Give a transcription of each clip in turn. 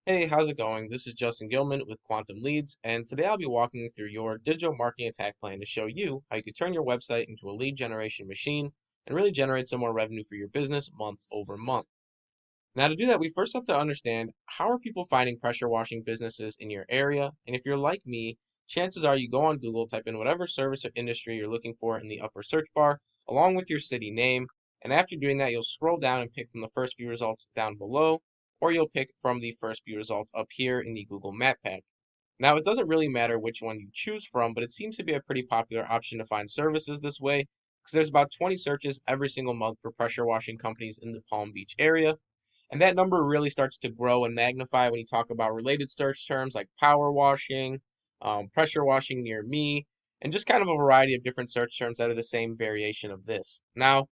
Hey, how's it going? This is Justin Gilman with Quantum Leads, and today I'll be walking you through your digital marketing attack plan to show you how you can turn your website into a lead generation machine and really generate some more revenue for your business month over month. Now, to do that, we first have to understand how are people finding pressure washing businesses in your area? And if you're like me, chances are you go on Google, type in whatever service or industry you're looking for in the upper search bar, along with your city name. And after doing that, you'll scroll down and pick from the first few results down below, or you'll pick from the first few results up here in the Google Map Pack. Now, it doesn't really matter which one you choose from, but it seems to be a pretty popular option to find services this way, because there's about 20 searches every single month for pressure washing companies in the Palm Beach area. And that number really starts to grow and magnify when you talk about related search terms like power washing, pressure washing near me, and just kind of a variety of different search terms that are the same variation of this. Now,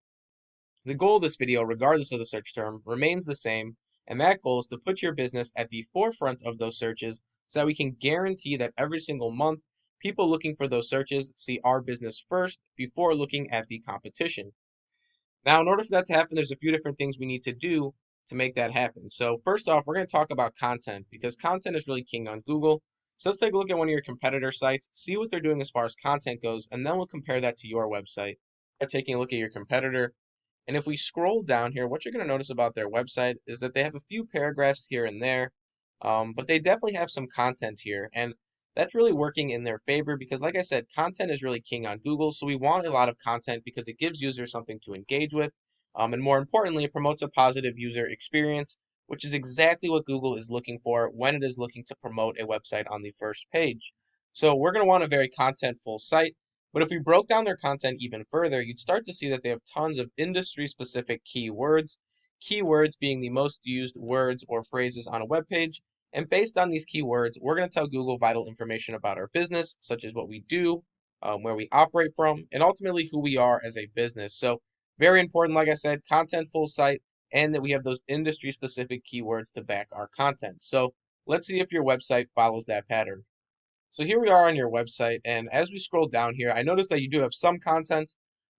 the goal of this video, regardless of the search term, remains the same, and that goal is to put your business at the forefront of those searches so that we can guarantee that every single month, people looking for those searches see our business first before looking at the competition. Now, in order for that to happen, there's a few different things we need to do to make that happen. So first off, we're going to talk about content because content is really king on Google. So let's take a look at one of your competitor sites, see what they're doing as far as content goes, and then we'll compare that to your website by taking a look at your competitor. And if we scroll down here, what you're going to notice about their website is that they have a few paragraphs here and there, but they definitely have some content here. And that's really working in their favor because, like I said, content is really king on Google. So we want a lot of content because it gives users something to engage with. And more importantly, it promotes a positive user experience, which is exactly what Google is looking for when it is looking to promote a website on the first page. So we're going to want a very contentful site. But if we broke down their content even further, you'd start to see that they have tons of industry specific keywords, keywords being the most used words or phrases on a web page. And based on these keywords, we're going to tell Google vital information about our business, such as what we do, where we operate from, and ultimately who we are as a business. So, very important, like I said, content full site, and that we have those industry specific keywords to back our content. So, let's see if your website follows that pattern. So here we are on your website, and as we scroll down here, I noticed that you do have some content,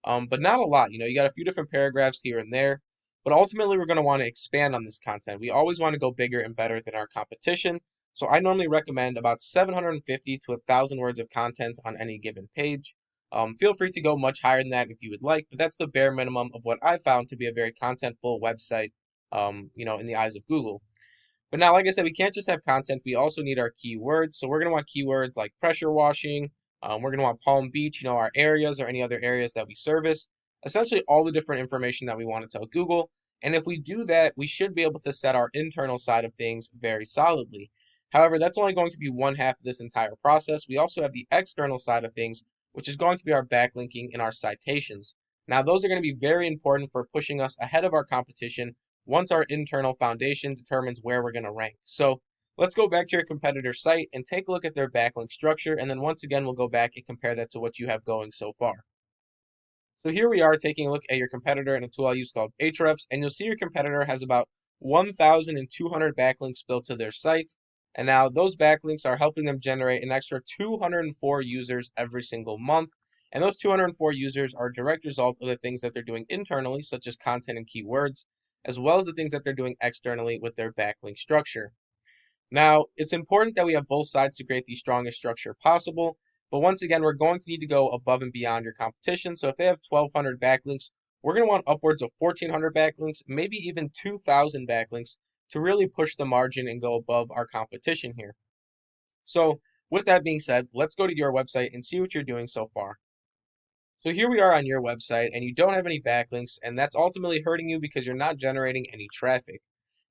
but not a lot. You got a few different paragraphs here and there, but ultimately we're going to want to expand on this content. We always want to go bigger and better than our competition. So I normally recommend about 750 to 1,000 words of content on any given page. Feel free to go much higher than that if you would like, but that's the bare minimum of what I found to be a very contentful website, in the eyes of Google. But now, like I said, we can't just have content. We also need our keywords. So we're going to want keywords like pressure washing. We're going to want Palm Beach, our areas or any other areas that we service. Essentially, all the different information that we want to tell Google. And if we do that, we should be able to set our internal side of things very solidly. However, that's only going to be one half of this entire process. We also have the external side of things, which is going to be our backlinking and our citations. Now, those are going to be very important for pushing us ahead of our competition once our internal foundation determines where we're going to rank. So let's go back to your competitor site and take a look at their backlink structure. And then once again, we'll go back and compare that to what you have going so far. So here we are taking a look at your competitor in a tool I use called Ahrefs, and you'll see your competitor has about 1,200 backlinks built to their site. And now those backlinks are helping them generate an extra 204 users every single month. And those 204 users are a direct result of the things that they're doing internally, such as content and keywords, as well as the things that they're doing externally with their backlink structure. Now, it's important that we have both sides to create the strongest structure possible, but once again, we're going to need to go above and beyond your competition. So if they have 1,200 backlinks, we're going to want upwards of 1,400 backlinks, maybe even 2,000 backlinks to really push the margin and go above our competition here. So with that being said, let's go to your website and see what you're doing so far. So here we are on your website and you don't have any backlinks, and that's ultimately hurting you because you're not generating any traffic.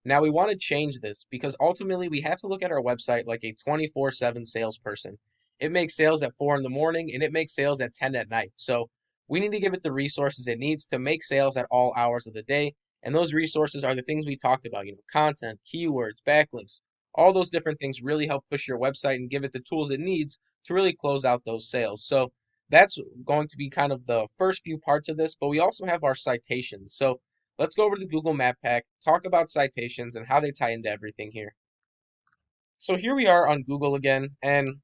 Now we want to change this because ultimately we have to look at our website like a 24/7 salesperson. It makes sales at 4 in the morning and it makes sales at 10 at night. So we need to give it the resources it needs to make sales at all hours of the day. And those resources are the things we talked about, content, keywords, backlinks, all those different things really help push your website and give it the tools it needs to really close out those sales. So that's going to be kind of the first few parts of this, but we also have our citations. So let's go over to the Google Map Pack, talk about citations and how they tie into everything here. So here we are on Google again, and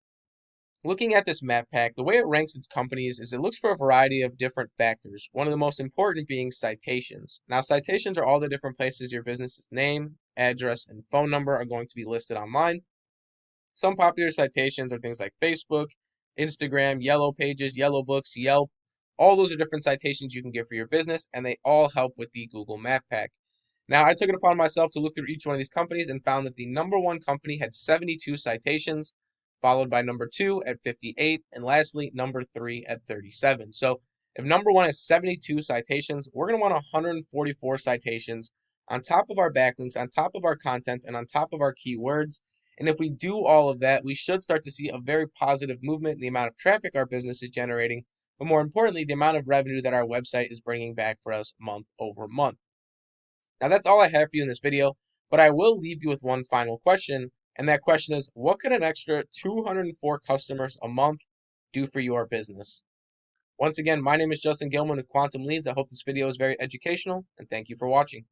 looking at this map pack, the way it ranks its companies is it looks for a variety of different factors, one of the most important being citations. Now, citations are all the different places your business's name, address, and phone number are going to be listed online. Some popular citations are things like Facebook, Instagram, Yellow Pages, Yellow Books, Yelp. All those are different citations you can get for your business, and they all help with the Google Map Pack. Now, I took it upon myself to look through each one of these companies and found that the number one company had 72 citations, followed by number 2 at 58, and lastly, number 3 at 37. So if number 1 has 72 citations, we're going to want 144 citations on top of our backlinks, on top of our content, and on top of our keywords. And if we do all of that, we should start to see a very positive movement in the amount of traffic our business is generating, but more importantly, the amount of revenue that our website is bringing back for us month over month. Now, that's all I have for you in this video, but I will leave you with one final question, and that question is, what could an extra 204 customers a month do for your business? Once again, my name is Justin Gilman with Quantum Leads. I hope this video is very educational, and thank you for watching.